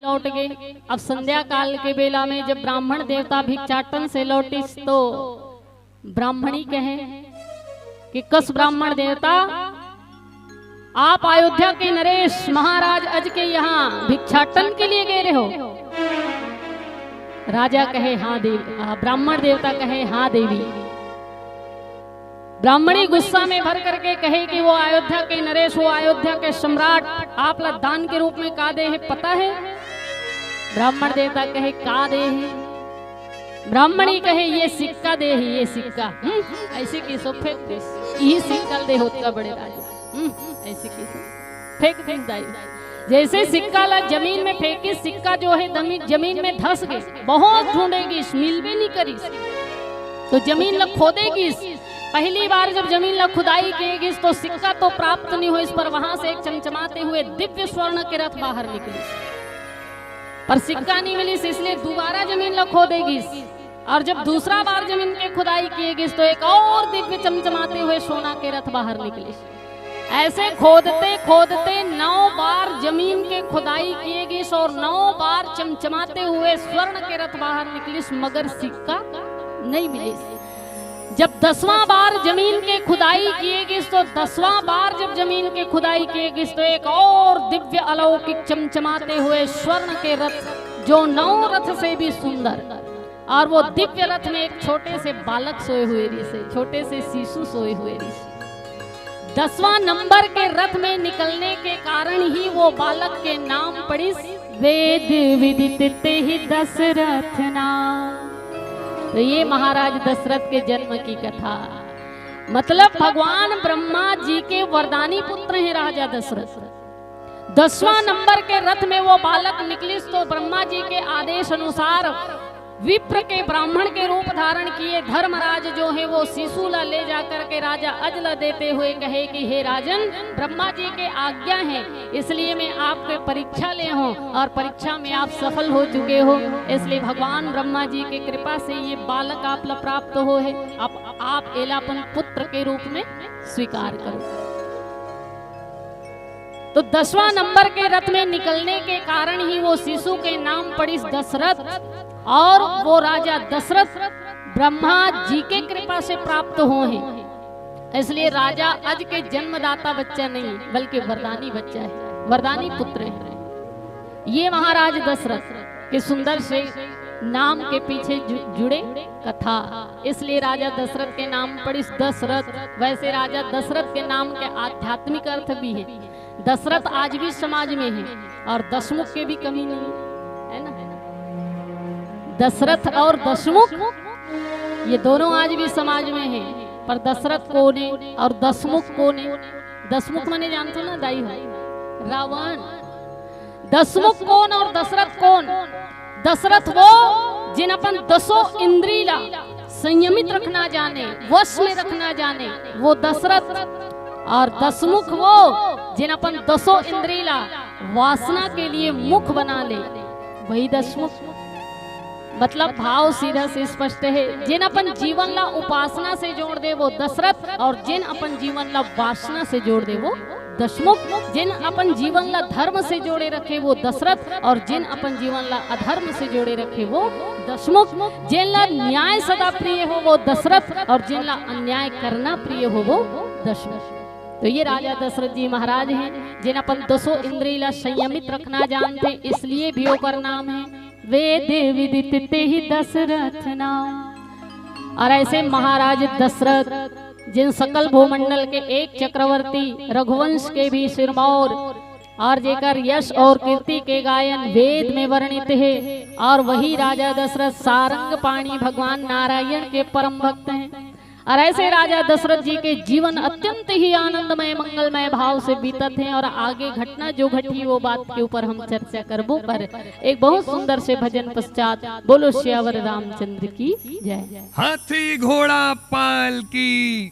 लौट गए। अब संध्या काल के बेला में जब ब्राह्मण देवता भिक्षाटन से लौटिस तो ब्राह्मणी कहे कि कस ब्राह्मण देवता आप अयोध्या के नरेश महाराज अज के यहाँ भिक्षाटन के लिए गए रहे हो। राजा कहे हाँ देवी, ब्राह्मण देवता कहे हाँ देवी। ब्राह्मणी गुस्सा में भर करके कहे कि वो अयोध्या के नरेश, वो अयोध्या के सम्राट आप दान के रूप में का दे है पता है? ब्राह्मण देवता कहे का दे है? ब्राह्मणी कहे ये सिक्का दे है, ये सिक्का। ऐसे की सो फेंक दे, यही सिक्का दे होता बड़े राजा। ऐसे की सो फेंक दाई। जैसे सिक्का ला जमीन में फेंकी, सिक्का जो है जमीन में धस गई। बहुत ढूंढेगी, मिल भी नहीं करी तो जमीन ला खोदेगी। पहली बार जब जमीन ला खुदाई किएगी तो सिक्का तो प्राप्त नहीं हो, इस पर वहां से एक चमचमाते हुए दिव्य स्वर्ण के रथ बाहर निकली, पर सिक्का नहीं मिली, इसलिए दोबारा जमीन ला खोदेगी। और जब दूसरा बार जमीन की खुदाई किएगी तो एक और दिव्य चमचमाते हुए सोना के रथ बाहर निकली। ऐसे खोदते खोदते 9 बार जमीन के खुदाई किएगी और 9 बार चमचमाते हुए स्वर्ण के रथ बाहर निकली, मगर सिक्का नहीं मिली। जब 10वां बार जमीन के खुदाई किएगी तो 10वां बार जब जमीन के खुदाई किएगी तो एक और दिव्य अलौकिक चमचमाते हुए स्वर्ण के रथ, जो 9 रथ से भी सुंदर, और वो दिव्य रथ में एक छोटे से बालक सोए हुए ऋषि, छोटे से शिशु सोए हुए ऋषि। 10वां नंबर के रथ में निकलने के कारण ही वो बालक के नाम पड़ी वेद विदित तेहि दशरथ नाम। तो ये महाराज दशरथ के जन्म की कथा, मतलब भगवान ब्रह्मा जी के वरदानी पुत्र हैं राजा दशरथ। 10वां नंबर के रथ में वो बालक निकली तो ब्रह्मा जी के आदेश अनुसार विप्र के ब्राह्मण के रूप धारण किए धर्मराज जो है वो शिशु ला ले जाकर के राजा अजला देते हुए कहे कि हे राजन, ब्रह्मा जी के आज्ञा है, इसलिए मैं आपके परीक्षा ले हूँ और परीक्षा में आप सफल हो चुके हो, इसलिए भगवान ब्रह्मा जी के कृपा से ये बालक आप ला प्राप्त हो है। अब आप एलापन पुत्र के रूप में स्वीकार करो। तो 10वां नंबर के रथ में निकलने के कारण ही वो शिशु के नाम पड़ी दशरथ, और वो राजा दशरथ ब्रह्मा जी के कृपा से प्राप्त हुए हैं। इसलिए राजा अज के जन्मदाता बच्चा नहीं बल्कि वरदानी बच्चा है, वरदानी पुत्र है। ये महाराज दशरथ के सुंदर से नाम के पीछे जुड़े कथा, इसलिए राजा दशरथ के नाम पड़ी दशरथ। वैसे राजा दशरथ के नाम के आध्यात्मिक अर्थ भी है। दशरथ आज भी समाज में है और दशमुख के भी कमी नहीं है ना। दशरथ और दशमुख ये दोनों आज भी समाज में है, पर दशरथ कौन है और दशमुख कौन है? दशमुख माने जानते हो ना दाई हो, रावण। दशमुख कौन और दशरथ कौन? दशरथ वो जिन अपन 10 इंद्रिय ला संयमित रखना जाने, वश में रखना जाने, वो दशरथ। और दशमुख वो जिन अपन 10 इंद्रिय ला वासना के लिए मुख बना ले, वही दशमुख। मतलब भाव सीधा से स्पष्ट है। जिन अपन जीवन ला उपासना से जोड़ दे वो दशरथ, और जिन अपन जीवन ला वासना से जोड़ दे वो दशमुख। जिन अपन जीवन ला धर्म से जोड़े रखे वो दशरथ, और जिन अपन जीवन ला अधर्म से जोड़े रखे वो दशमुख। जिन ला न्याय सदा प्रिय हो वो दशरथ, और जिन ला अन्याय करना प्रिय हो वो दशमुख। तो ये राजा दशरथ जी महाराज हैं जिन अपन 10 इंद्रिय ला संयमित रखना जानते, इसलिए भी ओकर नाम है वेद विदित तेहि दशरथ नाम। और ऐसे महाराज दशरथ जिन सकल भूमंडल के एक चक्रवर्ती, रघुवंश के भी सिरमौर, और जेकर यश और कीर्ति के गायन वेद में वर्णित है। और वही राजा दशरथ सारंग पाणी भगवान नारायण के परम भक्त हैं। और ऐसे राजा दशरथ जी के जीवन अत्यंत ही आनंदमय मंगलमय भाव से बीतत हैं। और आगे घटना जो घटी वो बात के ऊपर हम चर्चा करबो, पर एक बहुत सुंदर से भजन पश्चात बोलो श्यावर रामचंद्र की जय। हाथी घोड़ा पाल की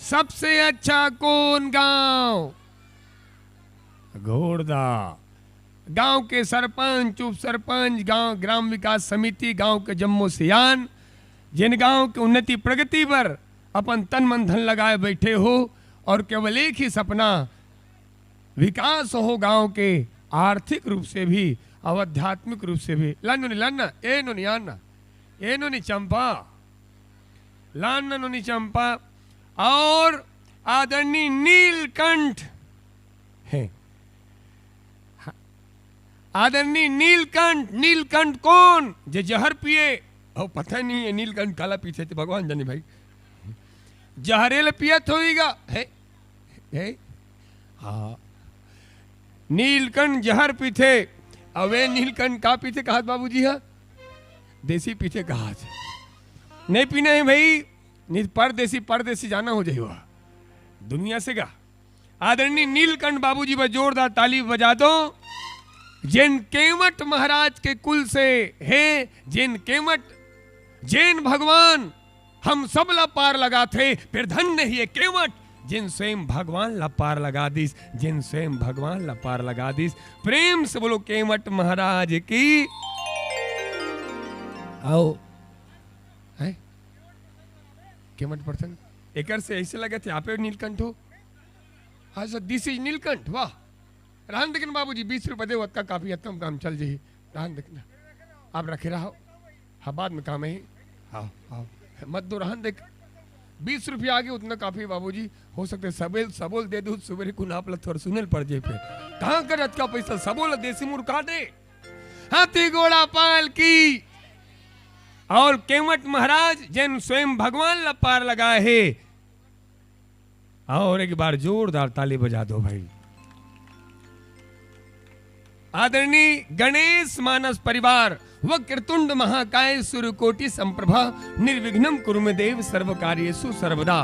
सबसे अच्छा कौन गांव? घोड़दा। गांव के सरपंच, उप सरपंच, गांव ग्राम विकास समिति, गांव के जम्मो सियान, जिन गांव की उन्नति प्रगति पर अपन तन मन धन लगाए बैठे हो, और केवल एक ही सपना, विकास हो गांव के, आर्थिक रूप से भी और आध्यात्मिक रूप से भी। लानो नी लाना ए नो नी आना ए नो नी चंपा लाना नो नी चंपा। और आदरणीय नीलकंठ है, आदरणीय नीलकंठ। नीलकंठ कौन? जे जहर पिए और पता नहीं है नीलकंठ काला पीछे थे भगवान जाने भाई, जहरेल पियत होगा है। हाँ नीलकंठ जहर पीते, अवे नीलकंठ का पीते कहा बाबूजी? हाँ देसी पीते कहा नहीं पीना है भाई, नहीं परदेसी जाना हो जाएगा दुनिया से का। आदरणीय नीलकंठ बाबूजी पर जोरदार ताली बजा दो। जैन केवट महाराज के कुल से है, जैन केवट जैन भगवान हम सब ला पार लगा थे, फिर धन्य ही है केवट जिन स्वयं भगवान ला पार लगा दिस, जिन स्वयं भगवान ला पार लगा दिस। प्रेम से बोलो केवट महाराज की। आओ है केवट पर्सन एकर से ऐसे लगे थे आप नीलकंठ हो। हाँ सर दिस इज नीलकंठ। वाह रहन देखना बाबूजी 20 रुपए दे का काफी हतम काम चल जाइए। रहन देखना आप रखे रहो, हाँ बाद में काम है। हाँ हाँ मत दो रहन देख 20 रुपया आगे उतना काफी बाबूजी। हो सकते सबोल दे दू सुबह को नाप ल थोड़ा सुनल पड़ जाए, फिर कहाँ कर का पैसा सबोल देसी मुर्गा दे। हाथी घोड़ा पाल की और केवट महाराज जैन स्वयं भगवान ला पार लगाए है। और एक बार जोरदार ताली बजा दो भाई। आदरणीय गणेश मानस परिवार वक्रतुंड महाकाय सूर्यकोटि संप्रभा निर्विघ्नं कुरु मे देव सर्व कार्येषु सर्वदा।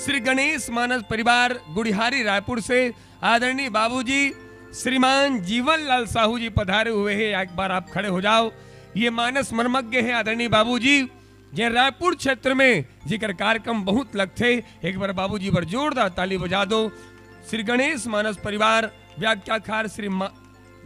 श्री गणेश मानस परिवार गुड़िहारी रायपुर से आदरणीय बाबूजी श्रीमान जीवन लाल साहू जी पधारे हुए हैं। एक बार आप खड़े हो जाओ। ये मानस मर्मज्ञ है आदरणीय बाबूजी, जे रायपुर क्षेत्र में जिक्र कार्यक्रम बहुत लगते। एक बार बाबूजी पर जोरदार ताली बजा दो। श्री गणेश मानस परिवार व्याख्याकार श्री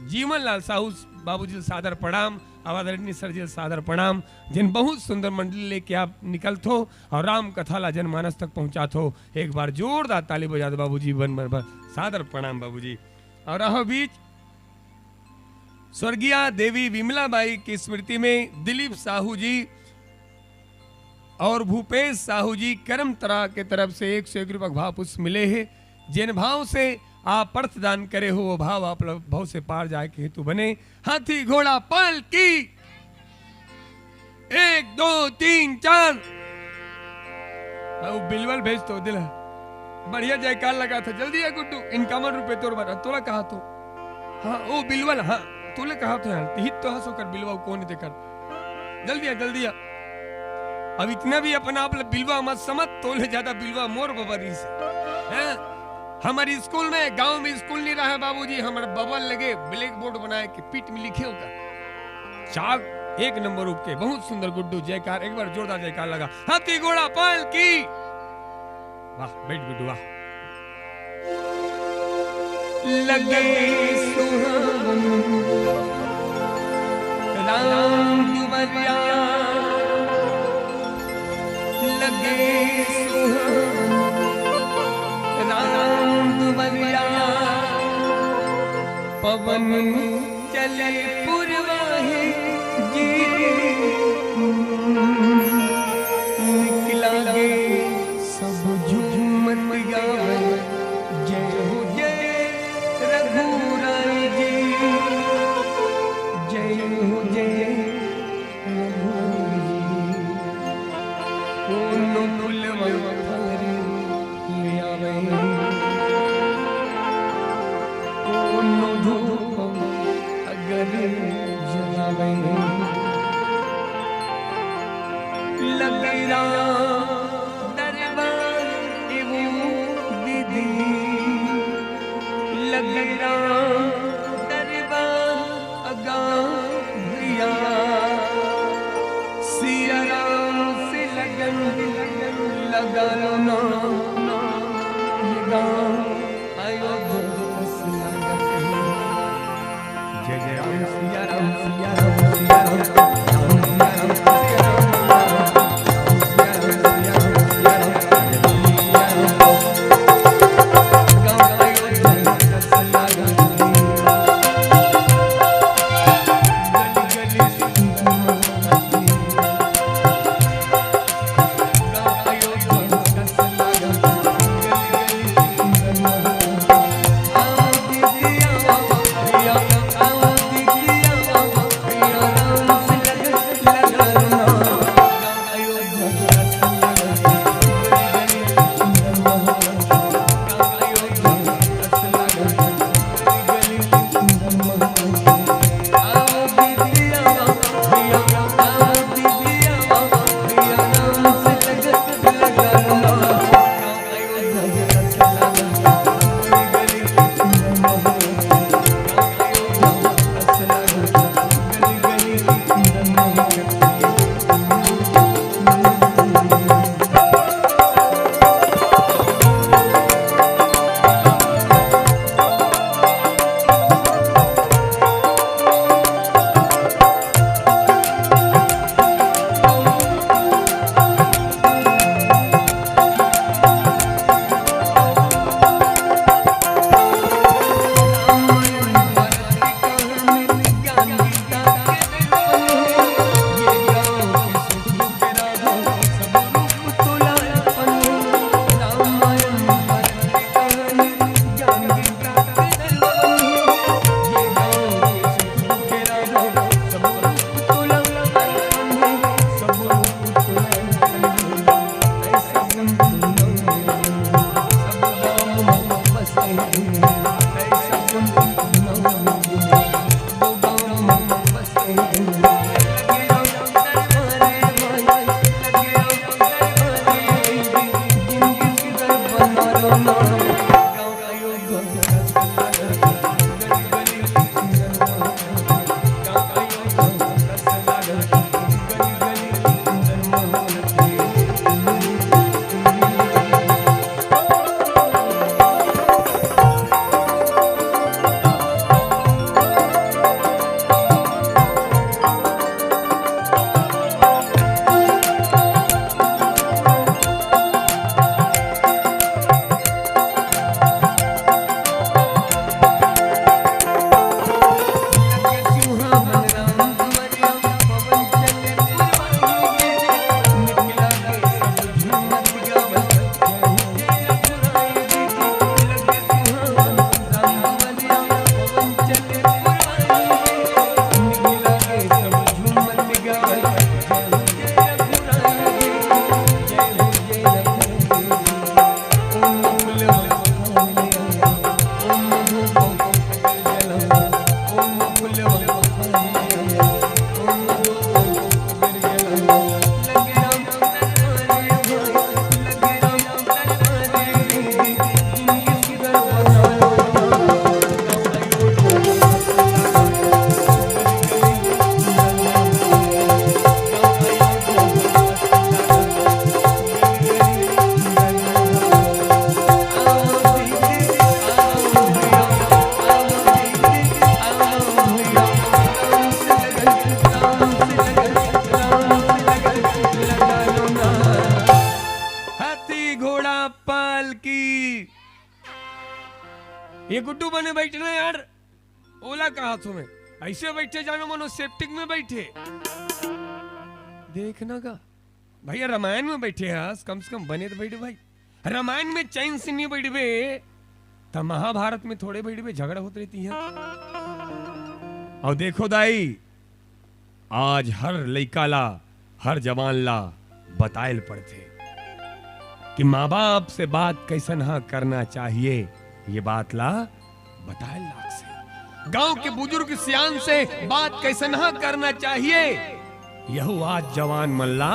जीवन लाल साहू बाबूजी सादर प्रणाम। आदरणीय सर जी सादर प्रणाम, जिन बहुत सुंदर मंडली लेके आप निकल थो और राम कथा ला जनमानस तक पहुंचा थो। एक बार जोरदार ताली बजा दो बाबूजी बन सादर प्रणाम बाबूजी। और रहो बीच स्वर्गीय देवी विमला बाई की स्मृति में दिलीप साहू जी और भूपेश साहू जी करमतरा के तरफ से 101 रुपये भाव पुष्प मिले हैं। जिन भाव से आप अर्थ दान करे हो वो भाव आप भाव से पार जाए के हेतु बने। हाथी घोड़ा पाल की 1 2 3 4। बिलवल भेज तो दिल बढ़िया जयकार लगा था। जल्दी है गुड्डू इनकामन रुपए तोड़ बना तोला कहा तो। हाँ ओ बिलवल हाँ तोले कहा तो यार हित तो हंसो कर बिलवा कौन देकर जल्दी है जल्दी है। अब इतना भी अपना आप बिलवा मत समझ, तोले ज्यादा बिलवा मोर बबरी से। हमारे स्कूल में गांव में स्कूल नहीं रहा बाबूजी, हमारे बबल लगे ब्लैक बोर्ड बनाए के पीठ में लिखे होगा चाक 1 नंबर उप के। बहुत सुंदर गुड्डू जयकार एक बार जोरदार जयकार लगा। हाथी घोड़ा पाल की। वाह बैठ गुड्डू वाह। लगे सुहावन राम दुवरिया, लगे सुहावन राम दुवरिया, पवन चले पुरवाहे जी निकला गे सब झूमन गावे जय हो जय रघुराई जी, जय हो जय रघुराई जी। कोनो फुलवा थारे ले आवे, कोनो धूप अगर जलावे, लगेरा दरबार एवं विधि, लगेरा दरबार अगां भैया, सिया राम से लगन लगा लो ना, जय जय राम सिया राम सिया राम सिया राम सिया राम। ये गुड्डू बने बैठे ना यार, ओला का हाथों में ऐसे बैठे जानो मनो सेप्टिक में बैठे। देखना का भैया रामायण में बैठे हैं, कम से कम बने तो बैठे भाई। रामायण में चैन से नहीं बैठे तो महाभारत में थोड़े बैठे झगड़ा होती रहती है। और देखो दाई, आज हर लइका ला हर जवान ला बताएल पड़ते कि माँ बाप से बात कैसन हाँ करना चाहिए, ये बात ला बताएल लाग से। गांव के बुजुर्ग सियान से बात कैसन हाँ करना चाहिए, यहू आज जवान मल्ला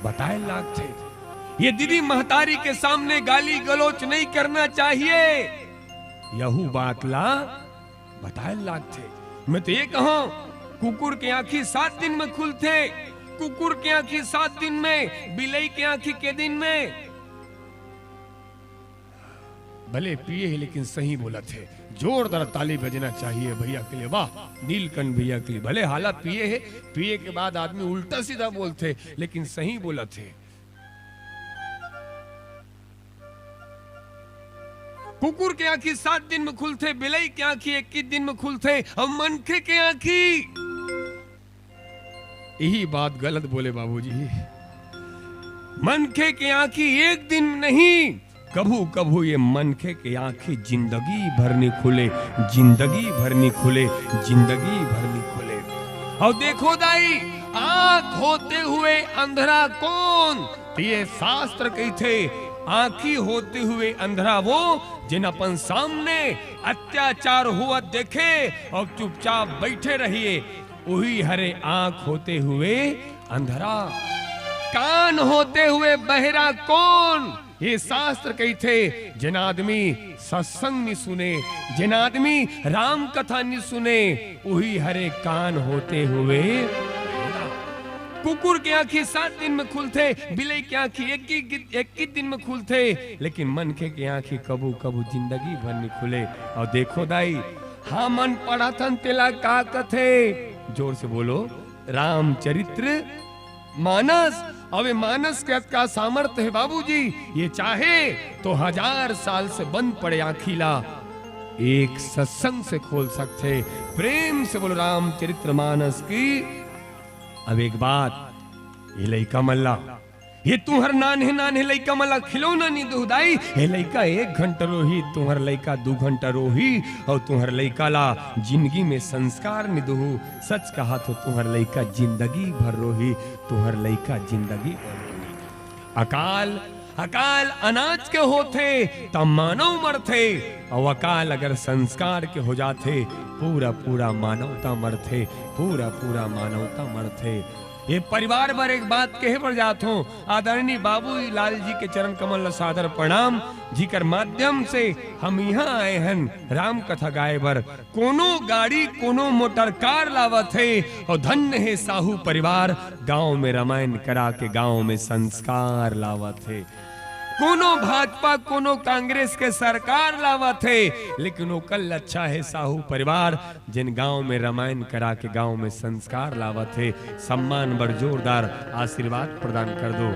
बताएल लाग थे। ये दीदी महतारी के सामने गाली गलोच नहीं करना चाहिए, यहू बात ला बताएल लाग थे। मैं तो ये कहूं, कुकुर के आंखी 7 दिन में खुलते, कुकुर के आंखी 7 दिन में, बिलई के आंखी के दिन में। भले पिए है लेकिन सही बोला थे। जोरदार ताली बजना चाहिए भैया के लिए, वाह नीलकंठ भैया के लिए। भले हालत पिए है, पिए के बाद आदमी उल्टा सीधा बोलते लेकिन सही बोला थे। कुकुर के आंखी 7 दिन में खुलते, बिलई के आंखी 21 दिन में खुलते, और मनखे के आंखी, यही बात गलत बोले बाबूजी। मनखे के आंखी 1 दिन नहीं, कभू कभू ये मनखे के आंखें जिंदगी भर नहीं खुले, जिंदगी भर नहीं खुले, जिंदगी भर नहीं खुले। और देखो दाई, आंख होते हुए अंधेरा कौन? ये शास्त्र कहते आंखी होते हुए अंधेरा वो जिन अपन सामने अत्याचार हुआ देखे और चुपचाप बैठे रहिए, वही हरे आंख होते हुए अंधेरा। कान होते हुए बहरा कौन? ये शास्त्र कहते जिन आदमी सत्संग नहीं सुने, जिन आदमी राम कथा नहीं सुने, वही हरे कान होते हुए। कुकुर की आंखें 7 दिन में खुलते, बिलई की आंखें 21 दिन में खुलते, लेकिन मनखे की आंखें कबू कबू जिंदगी भर नहीं खुले। और देखो दाई, हाँ मन पढ़ा थन तेला का कथे, जोर से बोलो, रामचरित्र मानस। अब मानस के का सामर्थ्य है बाबूजी, ये चाहे तो 1000 साल से बंद पड़े आखिला, एक सत्संग से खोल सकते। प्रेम से बोलो रामचरित्र मानस की। अब एक बात, ये लइका मल्ला, ये तुम्हार नान्हे नान्हे लइका मल्ला खिलौना नहीं दुहदाई। ये लइका 1 घंटा रोही, तुम्हार लइका 2 घंटा रोही, और तुम्हार लइका ला जिंदगी में संस्कार नहीं दुहू। सच कहा तो तुम्हार लइका जिंदगी भर रोही, तुम्हार लइका जिंदगी भर रोही। अकाल अकाल अनाज के होते तब मानव मरथे, और अकाल अगर संस्कार के हो जाते पूरा पूरा मानवता मरथे, पूरा पूरा मानवता मरथे। ये परिवार भर एक बात कहे पर जात हूँ, आदरणीय बाबू लाल जी के चरण कमल सादर प्रणाम जिकर माध्यम से हम यहाँ आए हैं राम कथा गाए बर। कोनो गाड़ी कोनो मोटर कार लावत है, और धन्य है साहू परिवार गांव में रामायण करा के गांव में संस्कार लावत है। कोनो भाजपा कोनो कांग्रेस के सरकार लावत है, लेकिन वो कल अच्छा है साहू परिवार जिन गांव में रामायण करा के गांव में संस्कार लावत है। सम्मान बर जोरदार आशीर्वाद प्रदान कर दो।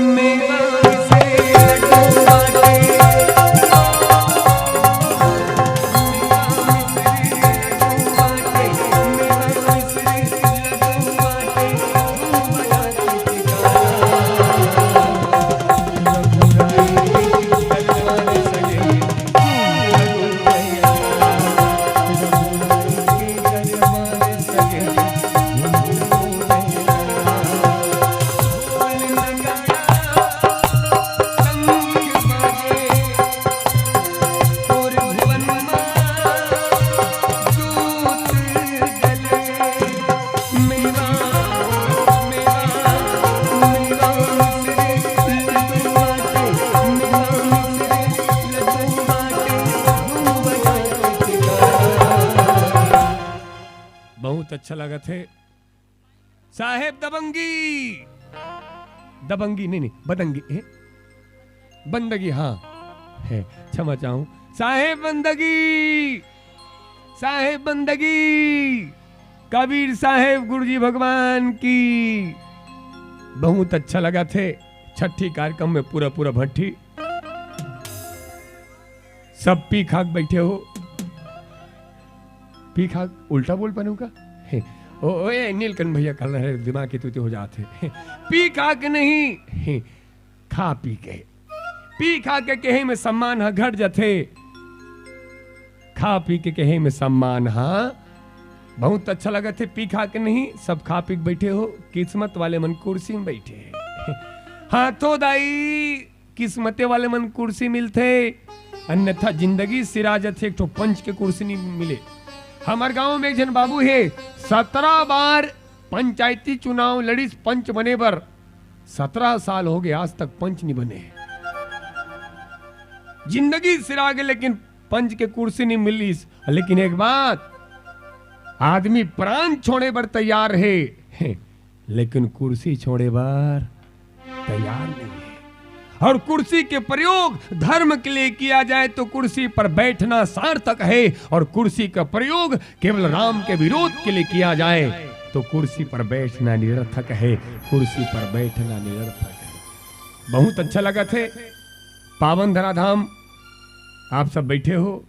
मेरा अच्छा लगा थे साहेब दबंगी नहीं बदंगी है, बंदगी हाँ है, क्षमा चाहूं साहेब बंदगी कबीर साहेब गुरुजी भगवान की। बहुत अच्छा लगा थे छठी कार्यक्रम में पूरा भट्टी सब पी खाक बैठे हो। पी खाक उल्टा बोल पानू का ओए नीलकंठ भैया कल रहे दिमाग के तूते हो जाते। पी खा के नहीं खा पी के कहे में सम्मान हा घट जाते, खा पी के कहे में सम्मान हा। बहुत अच्छा लगा थे पी खा के नहीं सब खा पी के बैठे हो। किस्मत वाले मन कुर्सी में बैठे हाँ तो दाई किस्मते वाले मन कुर्सी मिलते, अन्यथा जिंदगी सिराजत एक तो पंच के कुर्सी नहीं मिले। हमारे गांव में एक जन बाबू है 17 बार पंचायती चुनाव लड़ी पंच बने पर 17 साल हो गए आज तक पंच नहीं बने। जिंदगी सिरा गए लेकिन पंच के कुर्सी नहीं मिली। लेकिन एक बात आदमी प्राण छोड़े पर तैयार है लेकिन कुर्सी छोड़े पर तैयार नहीं है। और कुर्सी के प्रयोग धर्म के लिए किया जाए तो कुर्सी पर बैठना सार्थक है, और कुर्सी का प्रयोग केवल राम के विरोध के लिए किया जाए तो कुर्सी पर बैठना निरर्थक है, कुर्सी पर बैठना निरर्थक है। बहुत अच्छा लगा थे पावन धराधाम आप सब बैठे हो।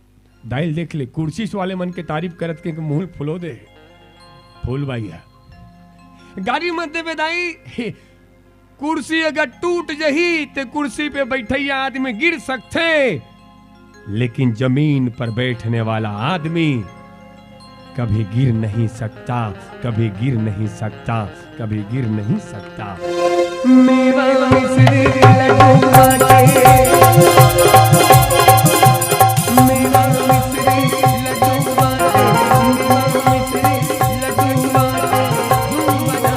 दाइल देख ले कुर्सी वाले मन के तारीफ करत के मुंह फुलो दे फूल भैया गाड़ी मत दे दाई। कुर्सी अगर टूट जही तो कुर्सी पे बैठे आदमी गिर सकते, लेकिन जमीन पर बैठने वाला आदमी कभी गिर नहीं सकता, कभी गिर नहीं सकता, कभी गिर नहीं सकता। मेवा मिश्री लड्डू बाटे, मेवा मिश्री लड्डू बाटे, मेवा मिश्री लड्डू बाटे, धूम बना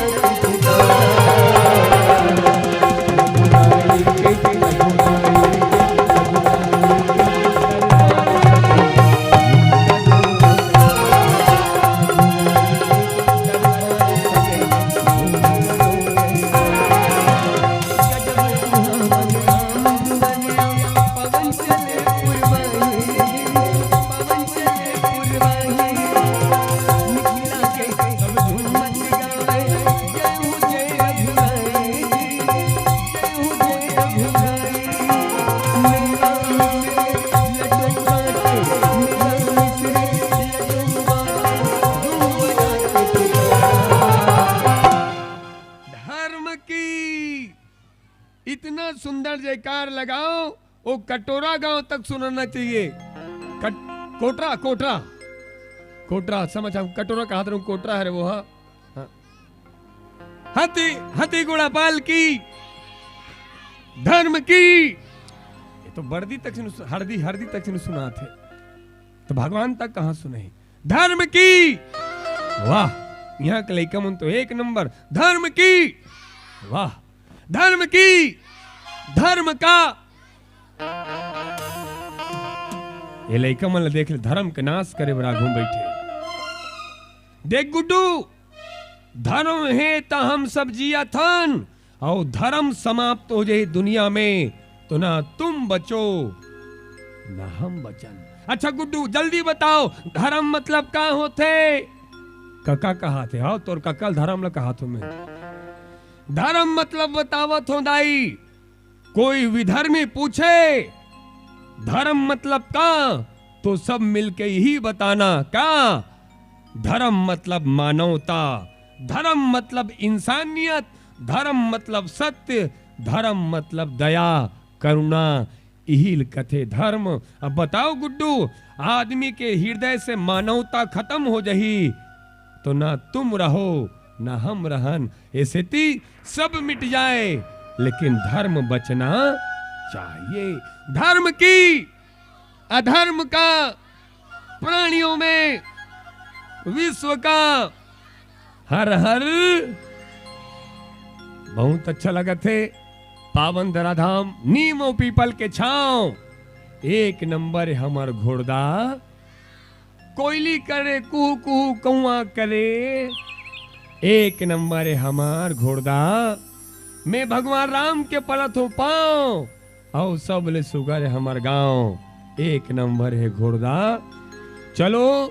सुंदर जयकार लगाओ वो कटोरा गांव तक सुनाना चाहिए। कोटरा कोटरा कोटरा समझ हम कटोरा कहा था कोटरा है वो हाँ। हाथी हाथी घोड़ा पाल की धर्म की, ये तो बर्दी तक से हरदी हरदी तक से सुना थे, तो भगवान तक कहां सुने। धर्म की, वाह, यहाँ के लइका मन तो एक नंबर। धर्म की, वाह, धर्म की, धर्म का। ये लइका मन देख ले, धर्म के नाश करे बड़ा घूम बैठे। देख गुड्डू, धर्म है तो हम सब जिया थन, और धर्म समाप्त हो जाए दुनिया में तो ना तुम बचो ना हम बचन। अच्छा गुड्डू जल्दी बताओ, धर्म मतलब का होते? कका कहा थे, हाँ तोर ककल धर्म ल कहा तुम्हें। धर्म मतलब बतावत हो दाई, कोई विधर्मी पूछे धर्म मतलब का, तो सब मिलके ही बताना का। धर्म मतलब मानवता, धर्म मतलब इंसानियत, धर्म मतलब सत्य, धर्म मतलब दया करुणा, यही कथे धर्म। अब बताओ गुड्डू, आदमी के हृदय से मानवता खत्म हो जाही तो ना तुम रहो ना हम रहन, ऐसे ती सब मिट जाए, लेकिन धर्म बचना चाहिए। धर्म की, अधर्म का, प्राणियों में, विश्व का, हर हर। बहुत अच्छा लगा थे। पावन धराधाम, नीम और पीपल के छांव, एक नंबर हमार घोड़दा। कोयली करे कुहू कुहू कौआ करे, एक नंबर है हमार घोड़दा। मैं भगवान राम के पलत हो पाऊं, और सब ले सुगर है हमार गांव, एक नंबर है घोड़दा। चलो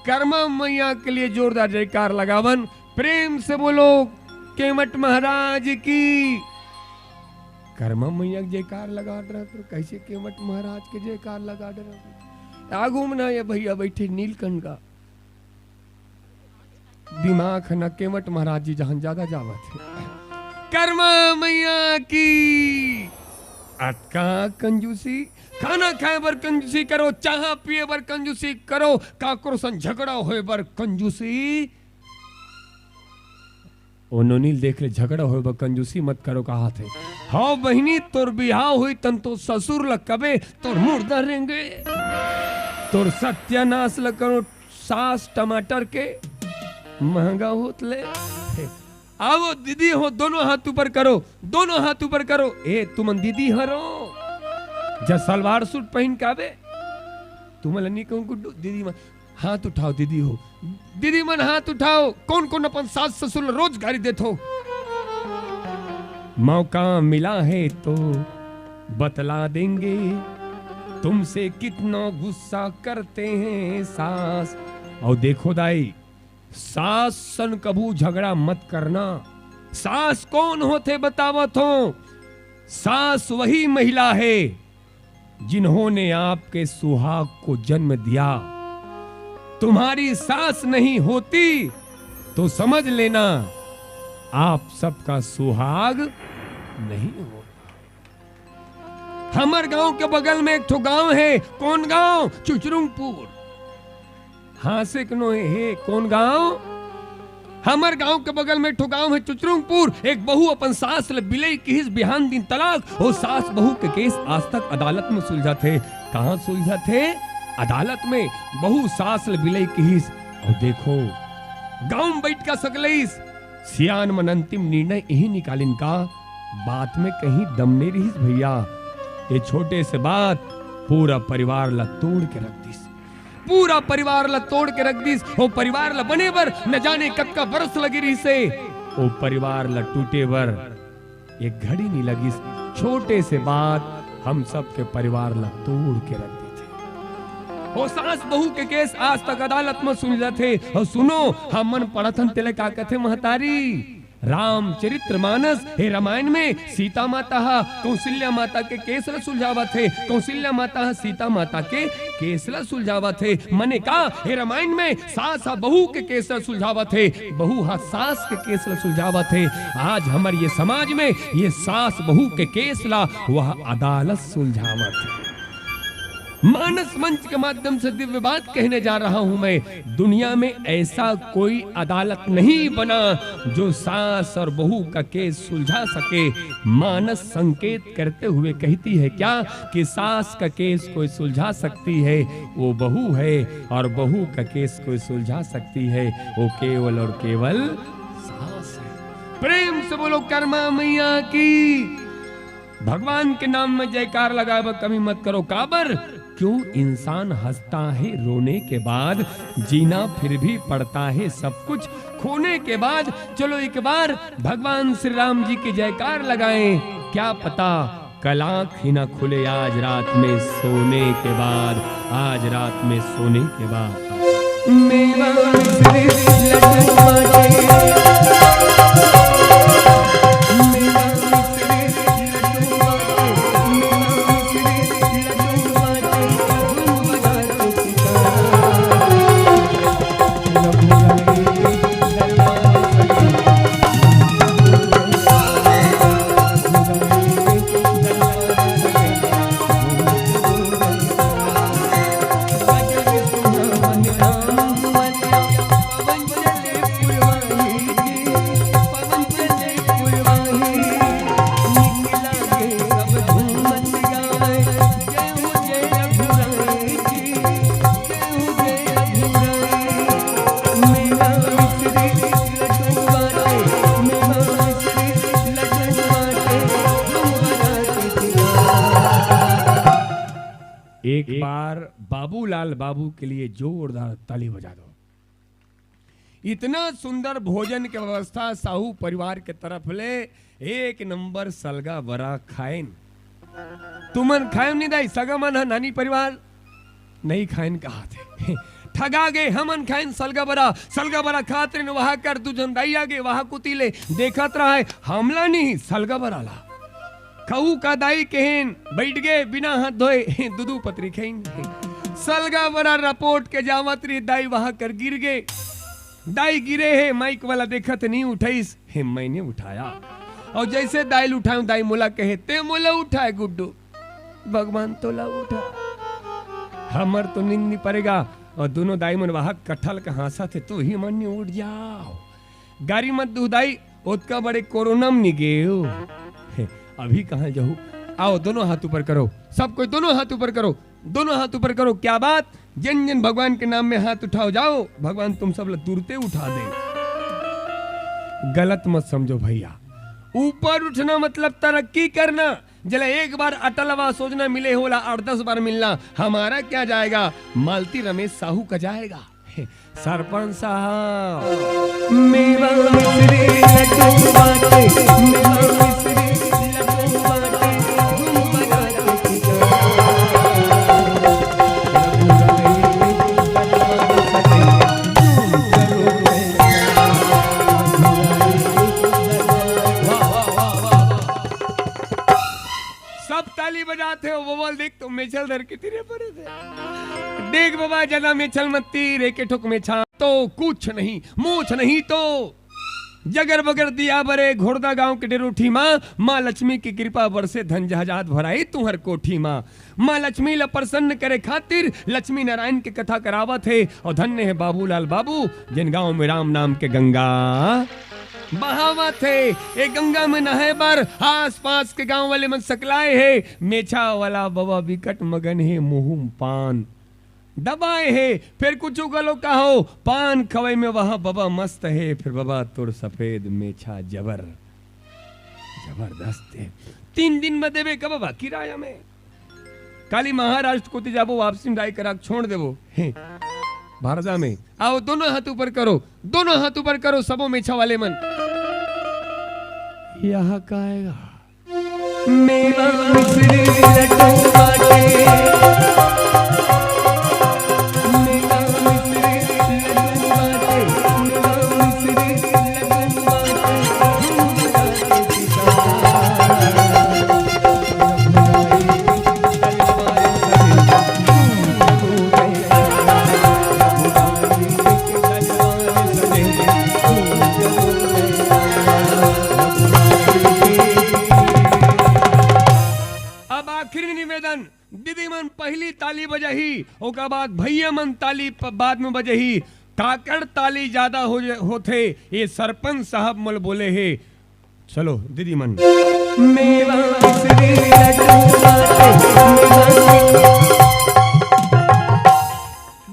कर्मा मैया के लिए जोरदार जयकार लगावन, प्रेम से बोलो केमट महाराज की। कर्मा मैया जयकार लगा रहा तो कैसे केमट महाराज के जयकार लगा रहा? आगू में ना ये भैया बैठे नीलकंठ का दिमाग न, केमट महाराज जी जहां ज्यादा जावत है। कर्मा मैया की। अटका कंजूसी, खाना खाए बर कंजूसी करो, चाह पिए बर कंजूसी करो, काकरो सन झगड़ा होए बर कंजूसी। ओ नोनील देख ले, झगड़ा होए बर कंजूसी मत करो कहा थे। हाँ बहिनी, तोर बिहाव हुई तन तो ससुर ल कबे तोर मुर्दा रहेंगे, तोर सत्यानाश ल करो सास टमाटर के महंगा होत ले। आओ दीदी हो, दोनों हाथ ऊपर करो, दोनों हाथ ऊपर करो। ए तुम दीदी हरो, जब सलवार सूट पहन के आवे तुम नहीं कहूँ गुड्डू, दीदी मन हाथ उठाओ, दीदी हो, दीदी मन हाथ उठाओ। कौन कौन अपन सास ससुर रोज गाड़ी देते हो? मौका मिला है तो बतला देंगे, तुमसे कितना गुस्सा करते हैं सास। और देखो दाई, सास सन कबू झगड़ा मत करना। सास कौन होते बतावत हो? सास वही महिला है जिन्होंने आपके सुहाग को जन्म दिया। तुम्हारी सास नहीं होती तो समझ लेना आप सबका सुहाग नहीं होता। हमार गांव के बगल में एक ठो गांव है। कौन गांव? चुचरुंगपुर। हाँ से कनो है कौन गांव? हमार गांव के बगल में एक ठो गांव है चुचरुंगपुर। एक बहू अपन सास ले बिलई की बिहान दिन तलाक। वो सास बहू के केस आज तक अदालत में सुलझा थे। कहां सुलझा थे? अदालत में। बहू सास ले बिलई की। और देखो गांव में बैठ का सकलईस सियान मन अंतिम निर्णय यही निकालिन का बात में कहीं दम नहीं रही भैया। ये छोटे से बात पूरा परिवार ला तोड़ के रख दीस। पूरा परिवार ला तोड़ के रख दीस। वो परिवार ला बने बर न जाने कब का बरस लगी रही से। वो परिवार ला टूटे बर एक घड़ी नहीं लगी। छोटे से बात हम सब के परिवार ला तोड़ के रख दी थे। वो सास बहू के केस आज तक अदालत में सुलझा थे। और सुनो हम मन पढ़थन तेले का कहते महतारी रामचरित्र मानस हे रामायण में सीता माता कौशल्या माता के केस ला सुलझावा थे। कौशल्या माता सीता माता के केस ला सुलझावा थे। मने का हे रामायण में सास बहू के केस ला सुलझावा थे। बहू सास के केस ला सुलझावा थे। आज हमारे ये समाज में ये सास बहू के केस ला वह अदालत सुलझावा थे। मानस मंच के माध्यम से दिव्य बात कहने जा रहा हूं मैं। दुनिया में ऐसा कोई अदालत नहीं बना जो सास और बहू का केस सुलझा सके। मानस संकेत करते हुए कहती है क्या कि सास का केस कोई सुलझा सकती है वो बहू है, और बहू का केस कोई सुलझा सकती है वो केवल और केवल सास है। प्रेम से बोलो कर्मा मैया की। भगवान के नाम में जयकार लगाए कभी मत करो काबर। क्यों इंसान हंसता है रोने के बाद, जीना फिर भी पड़ता है सब कुछ खोने के बाद। चलो एक बार भगवान श्री राम जी की जयकार लगाएं। क्या पता कल आँख ही ना खुले आज रात में सोने के बाद, आज रात में सोने के बाद। मेवा एक बार बाबूलाल बाबू के लिए जोरदार ताली बजा दो। इतना सुंदर भोजन की व्यवस्था साहू परिवार के तरफ ले। एक नंबर सलगा बरा खाएन। तुमन खाएन नहीं दाई सगा मन नानी परिवार नहीं खाएन कहा थे। ठगा गए हमन खाएन सलगा बरा खाते न वहां कर तुझन दाई आगे वहां कुतीले देखत रहा है हमला नहीं सलगा बरा ला कहू का दाई कहन बैठ गए बिना हाथ धोए दुदू पत्री खेन। सलगा बरा रपोट के जावत रे दाई वहां कर गिर गए। दाई गिरे है माइक वाला देखत नहीं उठाईस है मैंने उठाया और जैसे दाई उठाऊं दाई मोला कहे ते मोला उठाए गुड्डू भगवान तो ला उठा हमर तो नींद नहीं पड़ेगा। और दोनों दाई मन वहां कटहल का हासा थे तो ही मन नहीं उठ जाओ गाड़ी मत दू दाई उसका बड़े कोरोना में गए अभी कहाँ जाऊं। आओ दोनों हाथ ऊपर करो सब कोई दोनों हाथ ऊपर करो दोनों हाथ ऊपर करो। क्या बात जिन जिन भगवान के नाम में हाथ उठाओ जाओ भगवान तुम सब तुरते उठा दे। गलत मत समझो भैया ऊपर उठना मतलब तरक्की करना। जला एक बार अटलवा सोचना मिले होला 8-10 बार मिलना हमारा क्या जाएगा। मालती रमेश साहू का जाएगा। सरपंच साहब मेवा मिश्री लड्डू बाटे मेवा मिश्री लड्डू बाटे घूम बजाते सब ताली बजाते हो। वो बोल देख तो मेछल धर के तेरे परे थे देख बाबा जना मेछल मत तीरे के ठुक में छा तो कुछ नहीं मूछ नहीं तो जगर बगर दिया बरे घोड़दा गांव के डेरोठी माँ लक्ष्मी की कृपा बरसे धन जहाजात भराई तुहर कोठी माँ लक्ष्मी ला प्रसन्न करे खातिर लक्ष्मी नारायण की कथा करावत है। और धन्य है बाबूलाल बाबू जिन गांव में राम नाम के गंगा बहावत है। एक गंगा में नहाए बार आस पास के गांव वाले मन सकलाए है। मेछा वाला बाबा विकट मगन है मुहुम पान दबाए है। फिर कुछ गलो कहो पान खवे में वहां बाबा मस्त है। फिर बाबा तुर सफेद मेछा जबरदस्त है। 3 दिन में देवे का बाबा किराया में काली महाराष्ट्र को जाबो वापसी में राय छोड़ देवो भारजा में। आओ दोनों हाथ ऊपर करो दोनों हाथ ऊपर करो सबो मेछा वाले मन यहाँ का आएगा मेवा मिश्री लड्डू बाटे बजही, ओकर बाद भैया मन ताली बाद में बजही, काकड़ ताली ज्यादा होथे, ये सरपंच साहब मल बोले है। चलो दीदी मन मेवा मिश्री लड्डू बाटे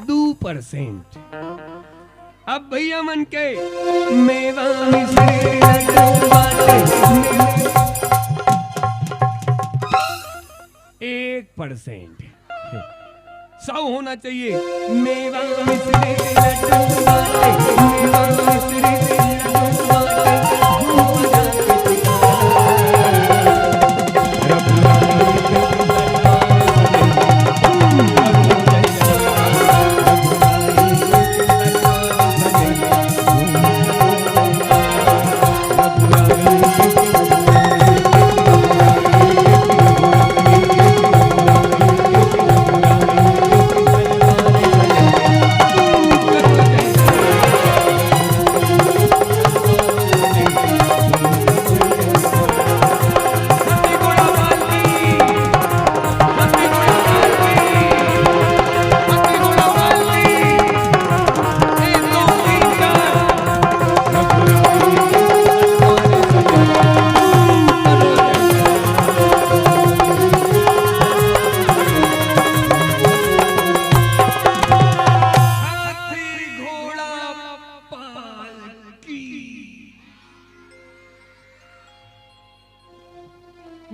2%। अब भैया मन के मेवा मिश्री लड्डू बाटे 1%। 100 होना चाहिए। मेवा मिश्री लड्डू बाटे, मेवा मिश्री लड्डू बाटे,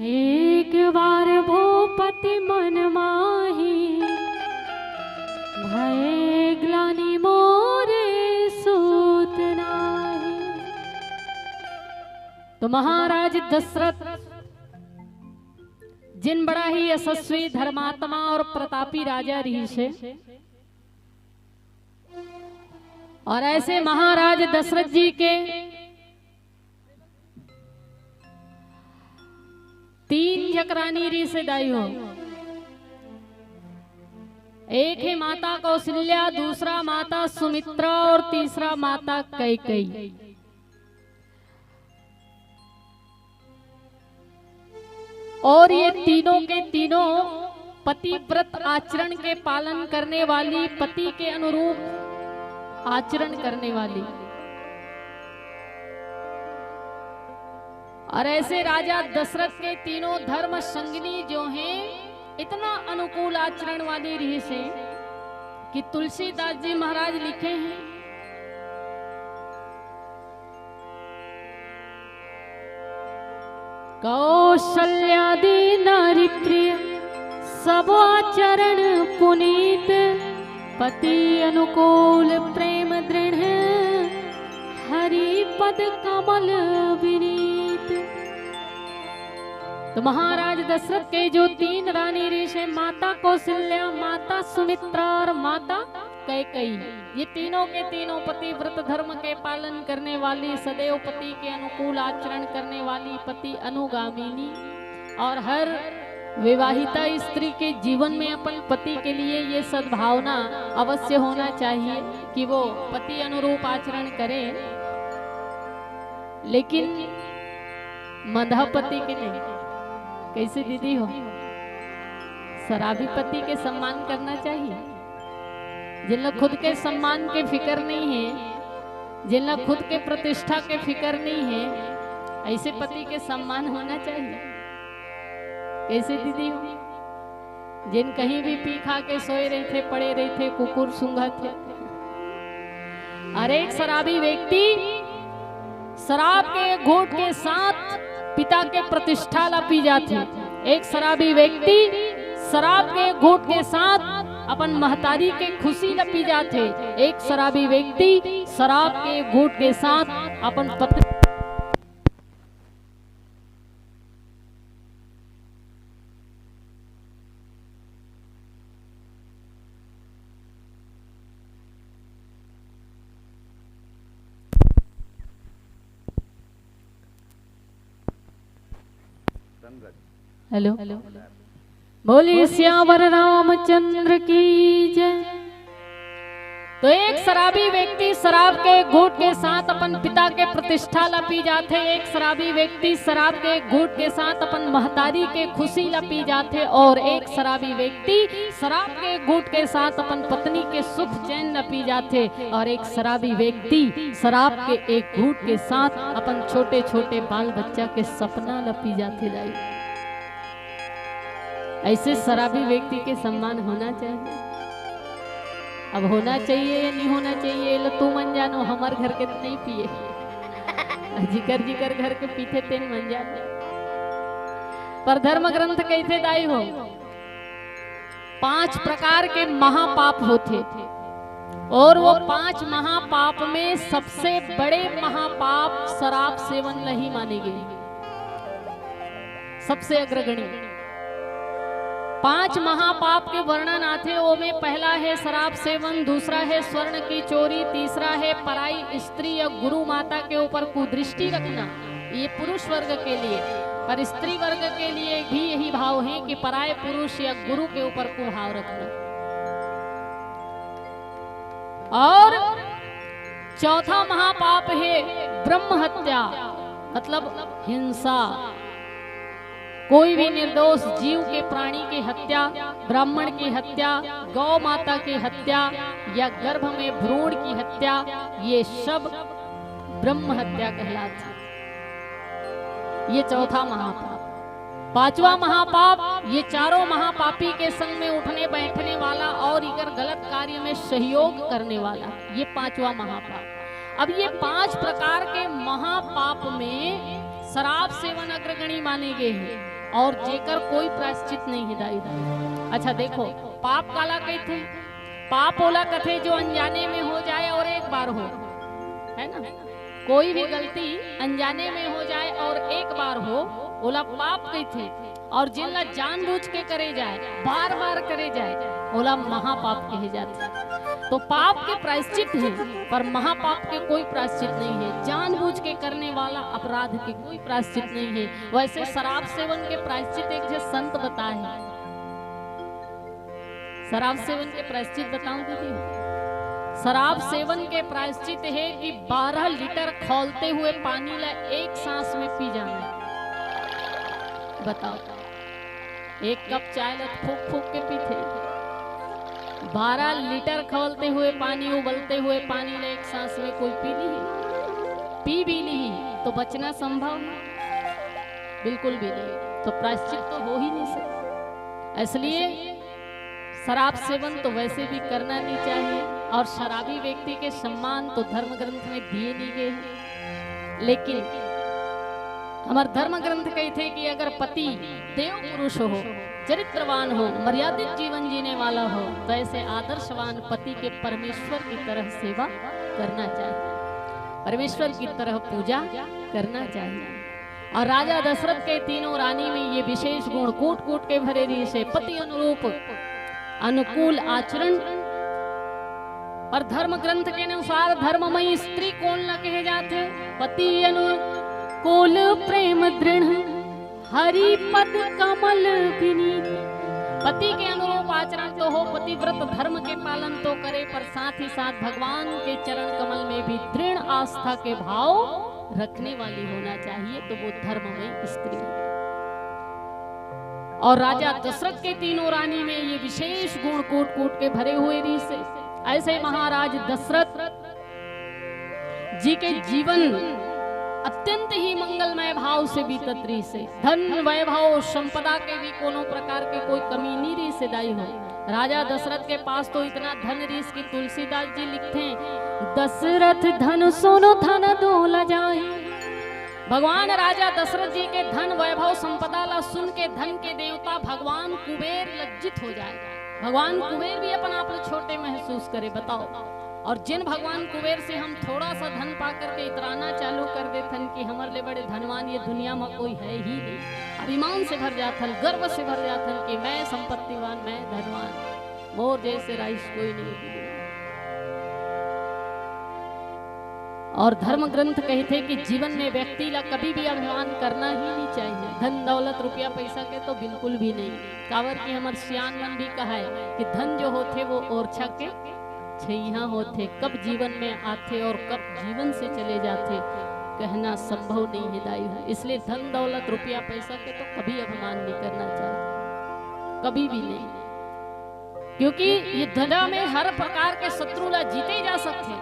एक बार भूपति मन माही, भय ग्लानि मोरे सूत नाही। तो महाराज दशरथ जिन बड़ा ही यशस्वी धर्मात्मा और प्रतापी राजा रही से, और ऐसे महाराज दशरथ जी के 3 जकरानी रिश्तेदारी हो। एक है माता कौशल्या, दूसरा माता सुमित्रा और तीसरा माता कैकेयी। और ये तीनों के तीनों पति व्रत आचरण के पालन करने वाली, पति के अनुरूप आचरण करने वाली। और ऐसे राजा दशरथ के तीनों धर्म संगिनी जो हैं, इतना अनुकूल आचरण वाली रही से कि तुलसीदास जी महाराज लिखे हैं, कौशल्यादि नारी प्रिय सब आचरण पुनीत, पति अनुकूल प्रेम दृढ़ हरि पद कमल विनीत। तो महाराज दशरथ के जो 3 रानी ऋषि, माता कौशल्या, माता सुमित्रा और माता कैकेयी, ये तीनों के तीनों पति व्रत धर्म के पालन करने वाली, सदैव पति के अनुकूल आचरण करने वाली, पति अनुगामिनी। और हर विवाहिता स्त्री के जीवन में अपन पति के लिए ये सद्भावना अवश्य होना चाहिए कि वो पति अनुरूप आचरण करे। लेकिन मधा पति के नहीं। कैसे दीदी हो? शराबी पति के सम्मान करना चाहिए। जिन लोग खुद के सम्मान के फिक्र नहीं है, जिन लोग खुद के प्रतिष्ठा के फिक्र नहीं है, ऐसे पति के सम्मान होना चाहिए। कैसे दीदी हो? जिन कहीं भी पी खा के सोए रहे थे, पड़े रहे थे, कुकुर सूंघा थे। और एक शराबी व्यक्ति शराब के घूंट के साथ पिता के प्रतिष्ठा ला पी जाते। एक शराबी व्यक्ति शराब के घूंट के साथ अपन महतारी के खुशी ला पी जाते। एक शराबी व्यक्ति शराब के घूंट के साथ अपन पत्नी हेलो बोलिए सियावर रामचंद्र की जय। तो एक शराबी व्यक्ति शराब के घूंट के साथ अपन पिता के प्रतिष्ठा ला पी जाते, एक शराबी व्यक्ति शराब के घूंट के साथ अपन महतारी के खुशी ला पी जाते, और एक शराबी व्यक्ति शराब के घूंट के साथ अपन पत्नी के सुख चैन ला पी जाते, और एक शराबी व्यक्ति शराब के एक घूंट के साथ अपन छोटे छोटे बाल बच्चा के सपना ला पी जाते जाए। ऐसे शराबी व्यक्ति के सम्मान होना चाहिए। अब होना चाहिए या नहीं होना चाहिए लो तू मन जानो, हमार घर के नहीं पिए, जिकर जिकर घर के पीते तेन मन जाने। पर धर्म ग्रंथ कैसे दाई हो, 5 प्रकार के महापाप होते, और वो 5 महापाप में सबसे बड़े महापाप शराब सेवन नहीं माने गए, सबसे अग्रगणी। 5 महापाप के वर्णन आते, वो में पहला है शराब सेवन, दूसरा है स्वर्ण की चोरी, तीसरा है पराई स्त्री या गुरु माता के ऊपर कुदृष्टि रखना, ये पुरुष वर्ग के लिए। पर स्त्री वर्ग के लिए भी यही भाव है कि पराये पुरुष या गुरु के ऊपर कुभाव रखना। और चौथा महापाप है ब्रह्म हत्या, मतलब हिंसा। कोई भी निर्दोष जीव के प्राणी की हत्या, ब्राह्मण की हत्या, गौ माता की हत्या या गर्भ में भ्रूण की हत्या, ये सब ब्रह्म हत्या कहलाती। ये चौथा महापाप। 5वां महापाप, ये चारों महापापी के संग में उठने बैठने वाला और इधर गलत कार्य में सहयोग करने वाला, ये 5वां महापाप। अब ये 5 प्रकार के महापाप में शराब सेवन अग्रगणी माने गए हैं, और जेकर कोई प्रायश्चित नहीं है दाई। अच्छा देखो, पाप काला कहते, पाप ओला कथे जो अनजाने में हो जाए और एक बार हो, है ना। कोई भी गलती अनजाने में हो जाए और एक बार हो, ओला पाप कहते, और जिनला जानबूझ के करे जाए, बार बार करे जाए, ओला महापाप कहे जाते। तो पाप के प्रायश्चित हैं, पर महापाप के कोई प्रायश्चित नहीं है। जानबूझ के करने वाला अपराध के कोई प्रायश्चित नहीं है। वैसे शराब सेवन के प्रायश्चित एक जो संत बताए, शराब सेवन के प्रायश्चित बताऊं दीदी। शराब सेवन के प्रायश्चित है कि 12 लीटर खौलते हुए पानी ला एक सांस में पी जाना। बताओ, एक कप चाय ला फूक फूक के पीते, 12 लीटर खौलते हुए पानी, उबलते हुए पानी ले एक सांस में कोई पी भी नहीं तो बचना संभव बिल्कुल भी नहीं, तो प्रायश्चित तो हो ही नहीं सकता। इसलिए शराब सेवन तो वैसे भी करना नहीं चाहिए, और शराबी व्यक्ति के सम्मान तो धर्म ग्रंथ में दिए नहीं गए हैं। लेकिन हमारे धर्म ग्रंथ कहते कि अगर पति देव पुरुष हो, चरित्रवान हो, मर्यादित जीवन जीने वाला हो, तो ऐसे आदर्शवान पति के परमेश्वर की तरह सेवा करना चाहिए, परमेश्वर की तरह पूजा करना चाहिए। और राजा दशरथ के तीनों रानी में ये विशेष गुण कूट कूट के भरे री से पति अनुरूप अनुकूल आचरण। और धर्म ग्रंथ के अनुसार धर्ममयी स्त्री कौन न कहे जाते, पति अनुकूल प्रेम दृढ़ हरि पद कमल विनीत। पति के अनुरूप आचरण तो हो, पतिव्रत धर्म के पालन तो करे, पर साथ ही साथ भगवान के चरण कमल में भी दृढ़ आस्था के भाव रखने वाली होना चाहिए, तो वो धर्ममयी स्त्री है। और राजा दशरथ के तीनों रानी में ये विशेष गुण कूट कूट के भरे हुए री से। ऐसे महाराज दशरथ जी के जीवन अत्यंत ही मंगलमय भाव से बीतत रही से, धन वैभव संपदा के भी कोनो प्रकार के कोई कमी नहीं रही से दाई हो। राजा दशरथ के पास तो इतना धन रीस की तुलसीदास जी लिखते हैं, दशरथ धन सोनो धन डोल जाए। भगवान राजा दशरथ जी के धन वैभव संपदा ला सुन के धन के देवता भगवान कुबेर लज्जित हो जाए। भगवान कुबेर भी अपन आप छोटे महसूस करे, बताओ। और जिन भगवान कुबेर से हम थोड़ा सा धन पा करके इतराना चालू कर देथन कि हमारे लिए बड़े धनवान ये दुनिया में कोई है ही नहीं, अभिमान से भर जाथन, गर्व से भर जाथन कि मैं संपत्तिवान, मैं धनवान, मोर जैसे राइस कोई नहीं। और धर्म ग्रंथ कहते कि जीवन में व्यक्ति ला कभी भी अभिमान करना ही नहीं चाहिए। धन दौलत रुपया पैसा के तो बिल्कुल भी नहीं। कावर की हमारे सियान मन भी कहा है कि धन जो होते वो ओरछा के छैया होते, कब जीवन में आते और कब जीवन से चले जाते कहना संभव नहीं है दाई। इसलिए धन दौलत रुपया पैसा के तो कभी अभिमान नहीं करना चाहिए, कभी भी नहीं, क्योंकि ये दुनिया में हर प्रकार के शत्रु ला जीते जा सकते,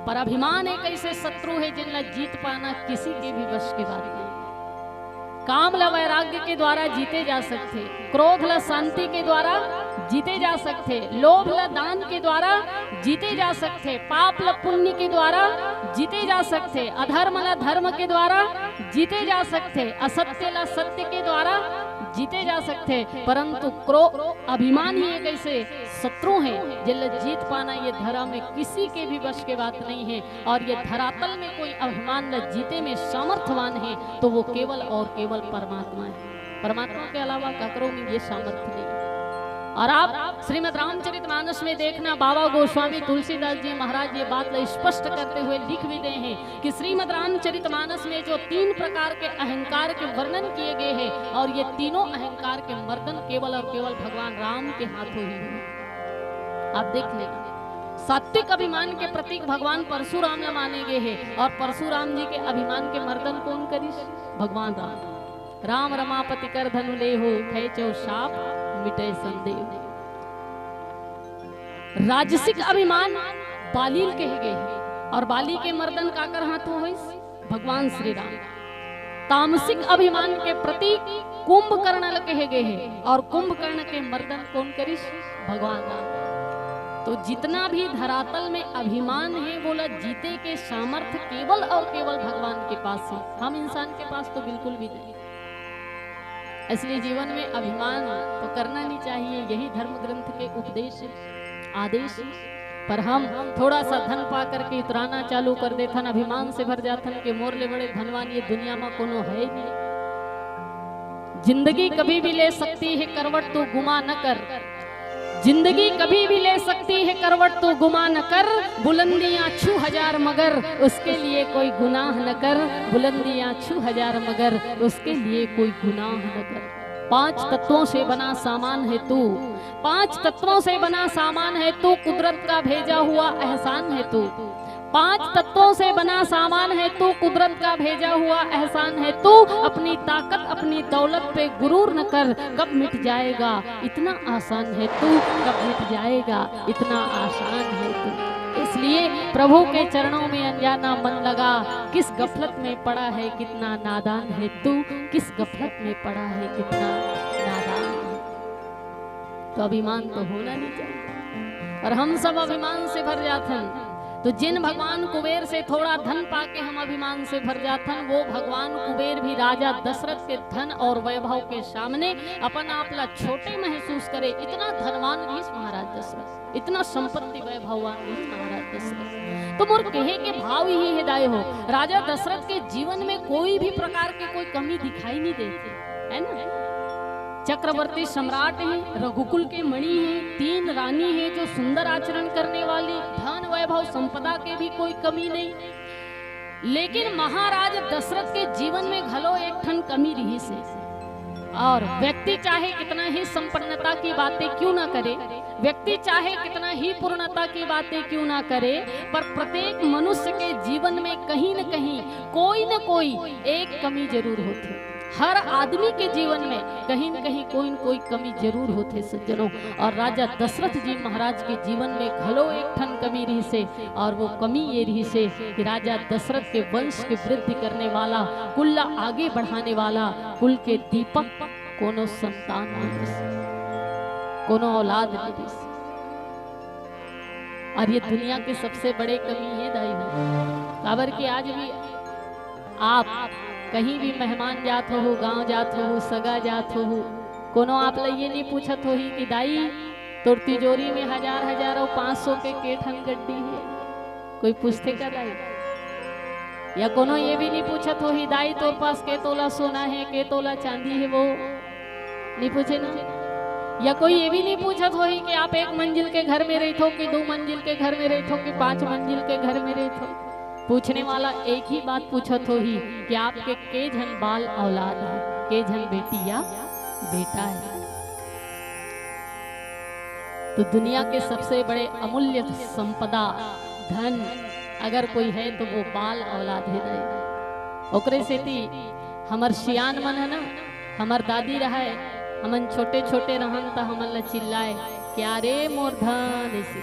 पर अभिमान एक ऐसे शत्रु है जिनला जीत पाना किसी के भी वश की बात नहीं। काम ला वैराग्य के द्वारा जीते जा सकते, क्रोध ला शांति के द्वारा जीते जा सकते, लोभ ला दान के द्वारा जीते जा सकते, पाप ला पुण्य के द्वारा जीते जा सकते, अधर्म ला धर्म के द्वारा जीते जा सकते, असत्य ला सत्य के द्वारा जीते जा सकते, परंतु अभिमान ही एक ऐसे शत्रु हैं जिनला जीत पाना ये धरा में किसी के भी वश के बात नहीं है। और ये धरातल में कोई अभिमान ला जीते में सामर्थ्यवान है तो वो केवल और केवल परमात्मा है, परमात्मा के अलावा ककरों में ये सामर्थ्य नहीं। और आप श्रीमद् रामचरितमानस में देखना, बाबा गोस्वामी तुलसीदास जी महाराज ये बात स्पष्ट करते हुए लिख भी गए हैं कि श्रीमद् रामचरितमानस में जो 3 प्रकार के अहंकार के वर्णन किए गए हैं और ये तीनों अहंकार के मर्दन केवल और केवल भगवान राम के हाथों ही हुए। आप देख लेना, सात्विक अभिमान के प्रतीक भगवान परशुराम न माने गए हैं और परशुराम जी के अभिमान के मर्दन कौन करिस? भगवान राम। राम रमापति कर धनु ले हो, खेचो साप मिटे संदेह। राजसिक अभिमान बालील कहे गए हैं और बाली के मर्दन काकर हाथों हुई? भगवान श्री राम। तामसिक अभिमान के प्रतीक कुंभकर्ण कहे गए हैं और कुंभकर्ण के मर्दन कौन करिस? भगवान राम। तो जितना भी धरातल में अभिमान है बोला जीते के सामर्थ्य केवल और केवल भगवान के पास है, हम इंसान के पास तो बिल्कुल भी नहीं। इसलिए जीवन में अभिमान तो करना नहीं चाहिए, यही धर्म ग्रंथ के उपदेश आदेश। पर हम थोड़ा सा धन पा करके उतराना चालू कर देथन, अभिमान से भर जाथन के मोर ले बड़े धनवान ये दुनिया में कोनो है नहीं। जिंदगी कभी भी ले सकती है करवट, तो गुमा न कर। जिंदगी कभी भी ले सकती है करवट, तो गुमा न कर। बुलंदियां छू हजार मगर उसके लिए कोई गुनाह न कर। बुलंदियां छू हजार मगर उसके लिए कोई गुनाह न कर। 5 तत्वों से बना सामान है तू, 5 तत्वों से बना सामान है तू, कुदरत का भेजा हुआ एहसान है तू। 5 तत्वों से बना सामान है तू, कुदरत का भेजा हुआ एहसान है तू। अपनी ताकत अपनी दौलत पे गुरूर न कर, कब मिट जाएगा इतना आसान है तू, कब मिट जाएगा इतना आसान है तू। इसलिए प्रभु के चरणों में अनजाना मन लगा, किस गफलत में पड़ा है कितना नादान है तू, किस गफलत में पड़ा है कितना नादान है। तो अभिमान तो होना नहीं चाहिए और हम सब अभिमान से भर जाते हैं। तो जिन भगवान कुबेर से थोड़ा धन पाके हम अभिमान से भर जाथन, वो भगवान कुबेर भी राजा दशरथ के धन और वैभव के सामने अपन आप ला छोटे महसूस करे। इतना धनवान रीस महाराज दशरथ, इतना संपत्ति वैभववान रीस महाराज दशरथ। तो मोर कहे के भाव ही हिदाय हो, राजा दशरथ के जीवन में कोई भी प्रकार की कोई कमी दिखाई नहीं देती है ना। चक्रवर्ती सम्राट हैं, रघुकुल के मणि हैं, 3 रानी हैं जो सुंदर आचरण करने वाली, धन वैभव संपदा के भी कोई कमी नहीं। लेकिन महाराज दशरथ के जीवन में घलो एक ठन कमी रही से। और व्यक्ति चाहे कितना ही संपन्नता की बातें क्यों ना करे, व्यक्ति चाहे कितना ही पूर्णता की बातें क्यों ना करे, पर प्रत्येक मनुष्य के जीवन में कहीं न कहीं कोई न कोई एक कमी जरूर होती है। हर आदमी के जीवन में कहीं न कहीं कोई न कोई कमी जरूर होते सज्जनों। और राजा दशरथ जी महाराज के जीवन में घलो एक ठन कमी रही से, और वो कमी ये रही से कि राजा दशरथ के वंश की वृद्धि करने वाला, कुल आगे बढ़ाने वाला, कुल के दीपक कोनो संतान नहीं, कोनो औलाद नहीं। और ये दुनिया के सबसे बड़े कमी है दाई काबर की आज भी आप कहीं भी मेहमान जात हो, गांव जात हो, सगा जात हो, कोनो आप ला ये नहीं पूछत हो ही कि दाई तोर तिजोरी में 1000 और 500 के केठन गड्डी है, कोई पूछते का दाई? या कोनो ये भी नहीं पूछत हो ही दाई तोर पास के तोला सोना है, के तोला चांदी है, वो नहीं पूछे ना। या कोई ये भी नहीं पूछत हो ही कि आप 1 मंजिल के घर में रहते हो कि 2 मंजिल के घर में रहते हो कि 5 मंजिल के घर में रहते हो। पूछने वाला एक ही बात पूछत हो ही कि आपके के झन बाल औलाद है, के झन बेटी या बेटा है। तो दुनिया के सबसे बड़े अमूल्य संपदा धन अगर कोई है तो वो बाल औलाद है रहे। ओकरे से ती हमर सियान मन है ना, हमर दादी रहे, हमन छोटे छोटे रहन त हमन ला चिल्लाए क्या रे मोर धन ऐसे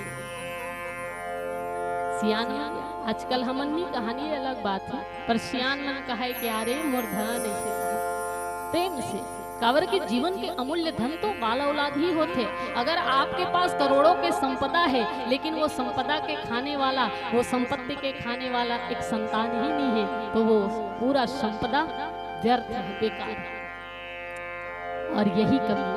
सियान मन। आजकल हमन नहीं कहानी अलग बात है, पर सियान मन कहे कि अरे मोर धन ऐसे प्रेम से। कावर के जीवन के अमूल्य धन तो बाल औलाद ही होते। अगर आपके पास करोड़ों के संपदा है लेकिन वो संपदा के खाने वाला, वो संपत्ति के खाने वाला एक संतान ही नहीं है तो वो पूरा संपदा व्यर्थ है, बेकार है। और यही कमी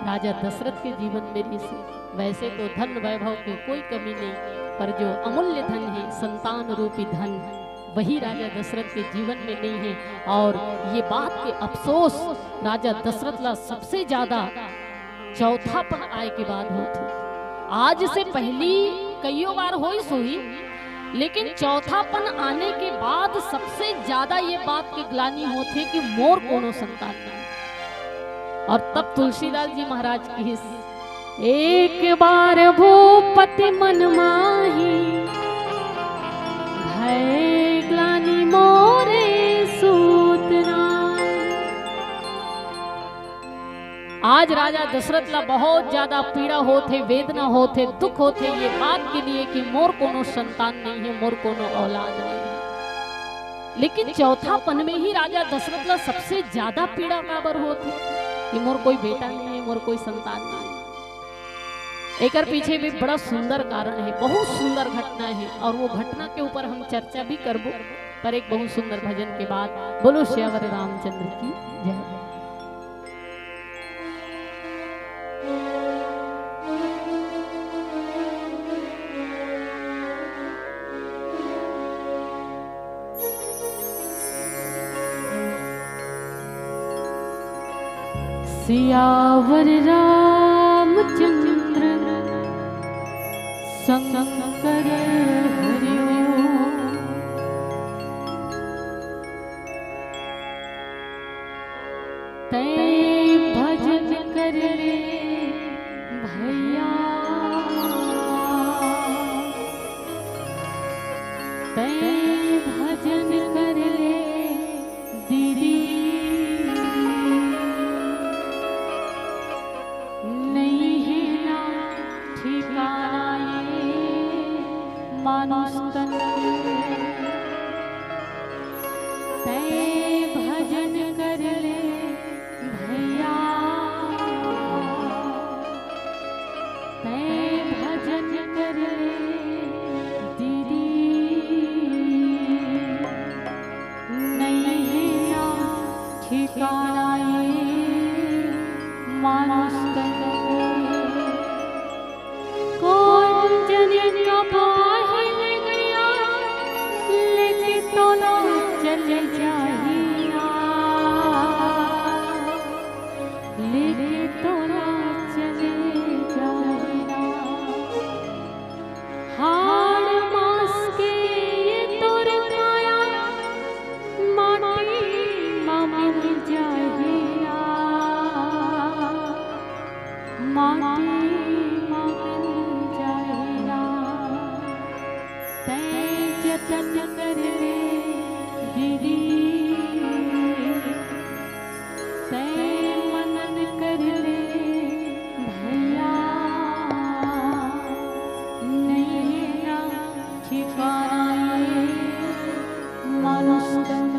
राजा दशरथ के जीवन में ऋषि। वैसे तो धन वैभव की कोई कमी नहीं, पर जो अमूल्य धन है संतान रूपी धन वही राजा दशरथ के जीवन में नहीं है। और ये बात के अफसोस राजा दशरथ ला सबसे ज्यादा चौथापन आए के बाद होते। आज से पहली कईयों बार होई सोई, लेकिन चौथापन आने के बाद सबसे ज्यादा ये बात की ग्लानि होती कि मोर कोनो संतान नहीं। और तब तुलसीदास जी महाराज की एक बार भूपति मन माही भय ग्लानि मोरे सूतना। आज राजा दशरथ ला बहुत ज्यादा पीड़ा होते, वेदना होते, दुख होते ये बात के लिए कि मोर कोनो संतान नहीं है, मोर कोनो औलाद नहीं है। लेकिन चौथापन में ही राजा दशरथ ला सबसे ज्यादा पीड़ा काबर होती कि मोर कोई बेटा नहीं है, मोर कोई संतान नहीं है। एक पीछे भी बड़ा सुंदर कारण है, बहुत सुंदर घटना है, और वो घटना के ऊपर हम चर्चा भी करबो, पर एक बहुत सुंदर भजन के बाद। बोलो श्यावर रामचंद्र की जय। सियावर रामचंद्र शंकर हरिओ। तै भजन कर ले भैया, तै भजन कर ले दीदी। नहीं है ना ठिकाना ये मानुष तन, तै भजन कर ले भैया, तै भजन कर ले दीदी। नहीं है ना ठिकाना ये मानुष तन। कौन जने कब हिल गया लेके तो ना चले जाहिया, लेके तो ना चले जाहिया। हाड़ मास के ये तोर काया माटी मामिल जाहिया, माटी जतन कर ले दीदी, तै मनन कर ले भैया। नहीं ना ठिकाना ये मानुष तन।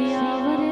सियावर